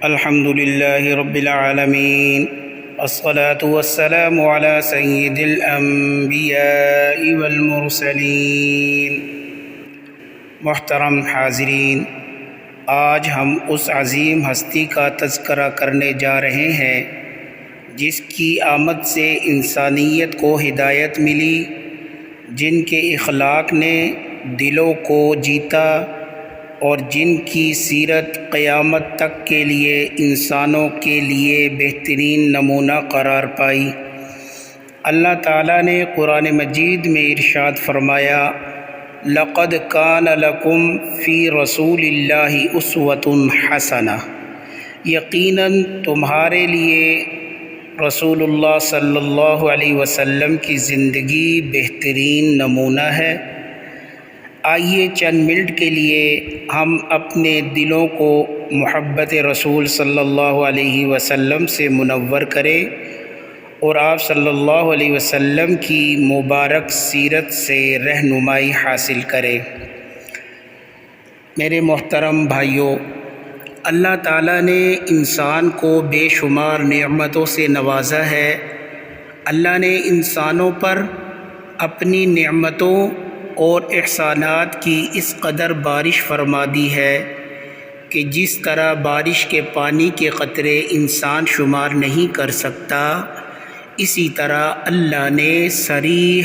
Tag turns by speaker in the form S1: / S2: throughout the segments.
S1: الحمد لله رب العالمين، الصلاة والسلام على سيد الأنبياء والمرسلين۔ محترم حاضرین، آج ہم اس عظیم ہستی کا تذکرہ کرنے جا رہے ہیں جس کی آمد سے انسانیت کو ہدایت ملی، جن کے اخلاق نے دلوں کو جیتا اور جن کی سیرت قیامت تک کے لیے انسانوں کے لیے بہترین نمونہ قرار پائی۔ اللہ تعالیٰ نے قرآن مجید میں ارشاد فرمایا، لَقَدْ كَانَ لَكُمْ فِي رَسُولِ اللَّهِ أُسْوَةٌ حَسَنَةٌ، یقیناً تمہارے لیے رسول اللہ صلی اللہ علیہ وسلم کی زندگی بہترین نمونہ ہے۔ آئیے چند منٹ کے لیے ہم اپنے دلوں کو محبت رسول صلی اللہ علیہ وسلم سے منور کریں اور آپ صلی اللہ علیہ وسلم کی مبارک سیرت سے رہنمائی حاصل کریں۔ میرے محترم بھائیوں، اللہ تعالیٰ نے انسان کو بے شمار نعمتوں سے نوازا ہے۔ اللہ نے انسانوں پر اپنی نعمتوں اور احسانات کی اس قدر بارش فرما دی ہے کہ جس طرح بارش کے پانی کے قطرے انسان شمار نہیں کر سکتا، اسی طرح اللہ نے صریح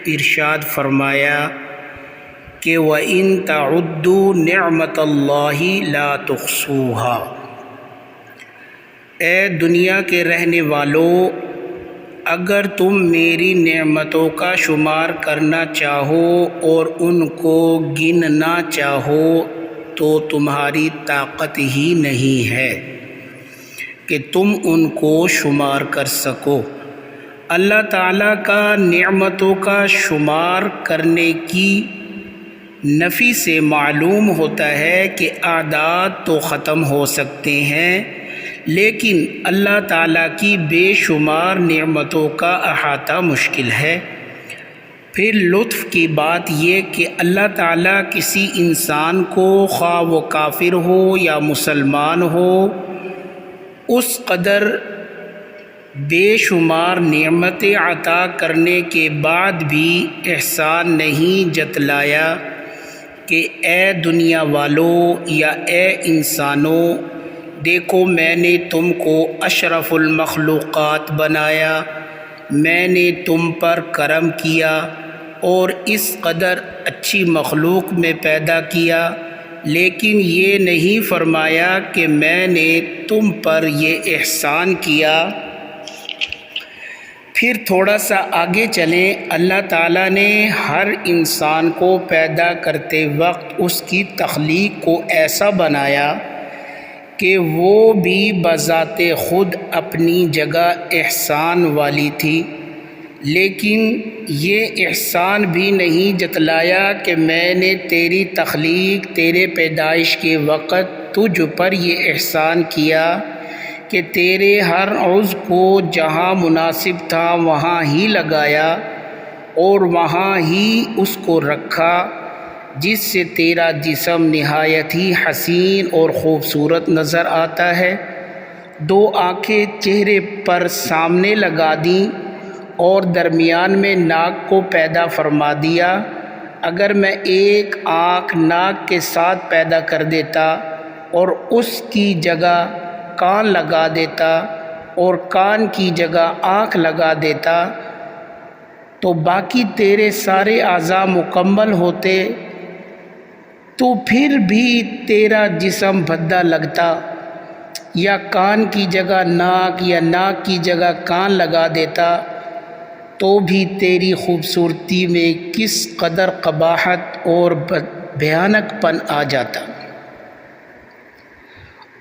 S1: ارشاد فرمایا کہ وَإِن تَعُدُّوا نِعْمَةَ اللَّهِ لَا تُحْصُوهَا۔ اے دنیا کے رہنے والوں، اگر تم میری نعمتوں کا شمار کرنا چاہو اور ان کو گننا چاہو تو تمہاری طاقت ہی نہیں ہے کہ تم ان کو شمار کر سکو۔ اللہ تعالیٰ کا نعمتوں کا شمار کرنے کی نفی سے معلوم ہوتا ہے کہ اعداد تو ختم ہو سکتے ہیں، لیکن اللہ تعالیٰ کی بے شمار نعمتوں کا احاطہ مشکل ہے۔ پھر لطف کی بات یہ کہ اللہ تعالیٰ کسی انسان کو، خواہ وہ کافر ہو یا مسلمان ہو، اس قدر بے شمار نعمتیں عطا کرنے کے بعد بھی احسان نہیں جتلایا کہ اے دنیا والوں یا اے انسانوں، دیکھو میں نے تم کو اشرف المخلوقات بنایا، میں نے تم پر کرم کیا اور اس قدر اچھی مخلوق میں پیدا کیا، لیکن یہ نہیں فرمایا کہ میں نے تم پر یہ احسان کیا۔ پھر تھوڑا سا آگے چلیں، اللہ تعالیٰ نے ہر انسان کو پیدا کرتے وقت اس کی تخلیق کو ایسا بنایا کہ وہ بھی بذات خود اپنی جگہ احسان والی تھی، لیکن یہ احسان بھی نہیں جتلایا کہ میں نے تیری تخلیق، تیرے پیدائش کے وقت تجھ پر یہ احسان کیا کہ تیرے ہر عضو کو جہاں مناسب تھا وہاں ہی لگایا اور وہاں ہی اس کو رکھا، جس سے تیرا جسم نہایت ہی حسین اور خوبصورت نظر آتا ہے۔ دو آنکھیں چہرے پر سامنے لگا دیں اور درمیان میں ناک کو پیدا فرما دیا۔ اگر میں ایک آنکھ ناک کے ساتھ پیدا کر دیتا اور اس کی جگہ کان لگا دیتا اور کان کی جگہ آنکھ لگا دیتا تو باقی تیرے سارے اعضاء مکمل ہوتے، تو پھر بھی تیرا جسم بھدا لگتا، یا کان کی جگہ ناک یا ناک کی جگہ کان لگا دیتا تو بھی تیری خوبصورتی میں کس قدر قباحت اور بھیانک پن آ جاتا۔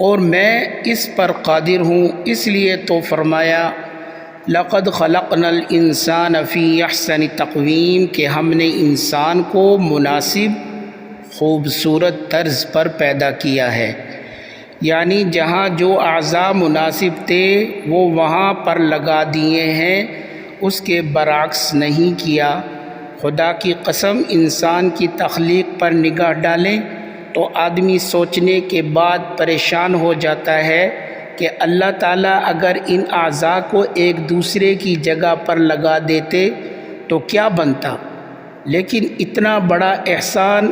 S1: اور میں اس پر قادر ہوں، اس لیے تو فرمایا لَقَدْ خَلَقْنَا الْإِنسَانَ فِي أَحْسَنِ تَقْوِيمٍ کہ ہم نے انسان کو مناسب خوبصورت طرز پر پیدا کیا ہے، یعنی جہاں جو اعضاء مناسب تھے وہ وہاں پر لگا دیے ہیں، اس کے برعکس نہیں کیا۔ خدا کی قسم، انسان کی تخلیق پر نگاہ ڈالیں تو آدمی سوچنے کے بعد پریشان ہو جاتا ہے کہ اللہ تعالیٰ اگر ان اعضاء کو ایک دوسرے کی جگہ پر لگا دیتے تو کیا بنتا، لیکن اتنا بڑا احسان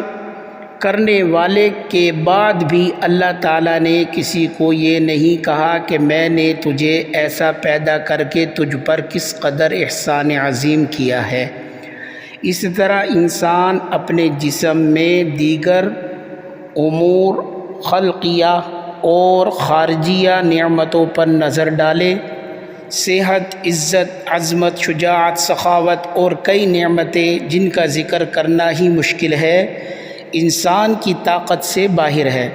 S1: کرنے والے کے بعد بھی اللہ تعالیٰ نے کسی کو یہ نہیں کہا کہ میں نے تجھے ایسا پیدا کر کے تجھ پر کس قدر احسان عظیم کیا ہے۔ اس طرح انسان اپنے جسم میں دیگر امور خلقیہ اور خارجیہ نعمتوں پر نظر ڈالے، صحت، عزت، عظمت، شجاعت، سخاوت اور کئی نعمتیں جن کا ذکر کرنا ہی مشکل ہے، انسان کی طاقت سے باہر ہے،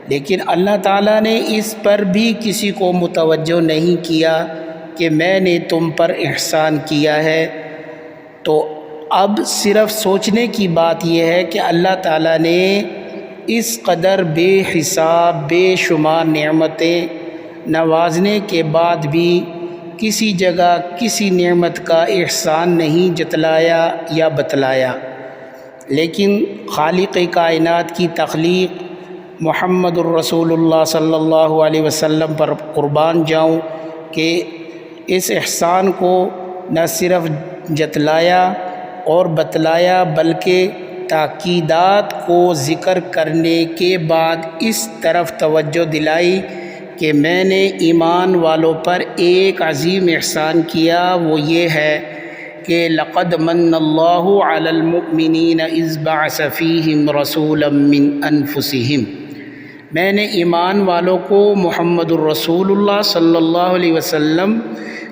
S1: لیکن اللہ تعالیٰ نے اس پر بھی کسی کو متوجہ نہیں کیا کہ میں نے تم پر احسان کیا ہے۔ تو اب صرف سوچنے کی بات یہ ہے کہ اللہ تعالیٰ نے اس قدر بے حساب بے شمار نعمتیں نوازنے کے بعد بھی کسی جگہ کسی نعمت کا احسان نہیں جتلایا یا بتلایا، لیکن خالق کائنات کی تخلیق محمد الرسول اللہ صلی اللہ علیہ وسلم پر قربان جاؤں کہ اس احسان کو نہ صرف جتلایا اور بتلایا بلکہ تاکیدات کو ذکر کرنے کے بعد اس طرف توجہ دلائی کہ میں نے ایمان والوں پر ایک عظیم احسان کیا، وہ یہ ہے کہ لقد من اللہ علی المؤمنین اذ بعث فیہم رسولا من انفسہم، میں نے ایمان والوں کو محمد الرسول اللہ صلی اللہ علیہ وسلم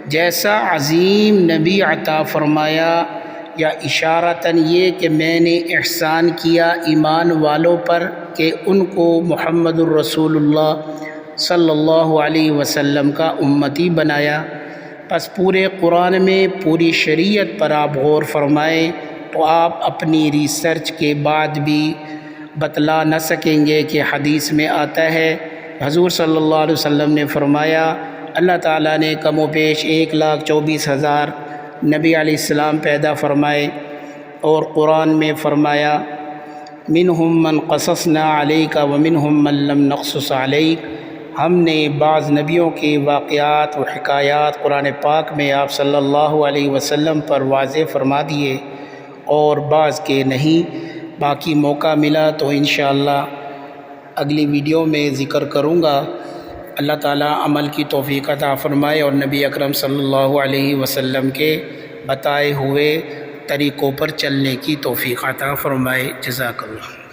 S1: جیسا عظیم نبی عطا فرمایا، یا اشارتاً یہ کہ میں نے احسان کیا ایمان والوں پر کہ ان کو محمد الرسول اللہ صلی اللہ علیہ وسلم کا امتی بنایا۔ پس پورے قرآن میں پوری شریعت پر آپ غور فرمائیں تو آپ اپنی ریسرچ کے بعد بھی بتلا نہ سکیں گے کہ حدیث میں آتا ہے حضور صلی اللہ علیہ وسلم نے فرمایا اللہ تعالیٰ نے کم و بیش 1,24,000 نبی علیہ السلام پیدا فرمائے، اور قرآن میں فرمایا منہم من قصصنا علیک ومنہم من لم نقصص علیک، ہم نے بعض نبیوں کے واقعات و حکایات قرآن پاک میں آپ صلی اللہ علیہ وسلم پر واضح فرما دیے اور بعض کے نہیں۔ باقی موقع ملا تو انشاءاللہ اگلی ویڈیو میں ذکر کروں گا۔ اللہ تعالیٰ عمل کی توفیق عطا فرمائے اور نبی اکرم صلی اللہ علیہ وسلم کے بتائے ہوئے طریقوں پر چلنے کی توفیق عطا فرمائے۔ جزاک اللہ۔